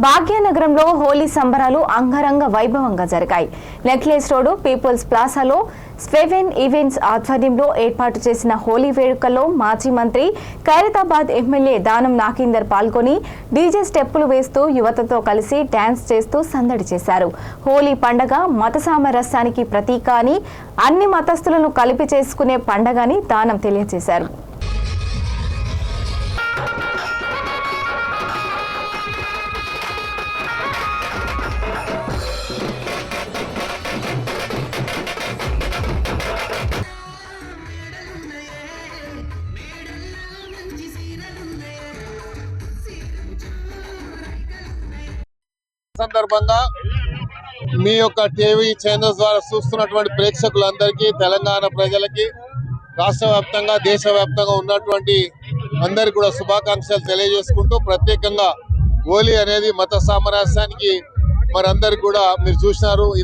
భాగ్యనగరంలో హోలీ సంబరాలు అంగరంగ వైభవంగా జరిగాయి. నెక్లెస్ రోడ్ పీపుల్స్ ప్లాజాలో స్వెవెన్ ఈవెంట్స్ ఆధ్వర్యంలో ఏర్పాటు చేసిన హోలీ వేడుకల్లో మాజీ మంత్రి ఖైరతాబాద్ ఎమ్మెల్యే దానం నాగేందర్ పాల్గొని డీజే స్టెప్పులు వేస్తూ యువతతో కలిసి డాన్స్ చేస్తూ సందడి చేశారు. హోలీ పండగ మత సామరస్యానికి ప్రతీక అని, అన్ని మతస్థులను కలిపి చేసుకునే పండగ అని దానం తెలియజేశారు. సందర్భంగా మీ యొక్క టీవీ ఛానల్స్ ద్వారా చూస్తున్నటువంటి ప్రేక్షకులందరికీ, తెలంగాణ ప్రజలకి, రాష్ట్ర వ్యాప్తంగా దేశ వ్యాప్తంగా ఉన్నటువంటి అందరికి కూడా శుభాకాంక్షలు తెలియజేసుకుంటూ, ప్రత్యేకంగా హోలీ అనేది మత సామరస్యానికి మరందరికి కూడా మీరు చూసినారు.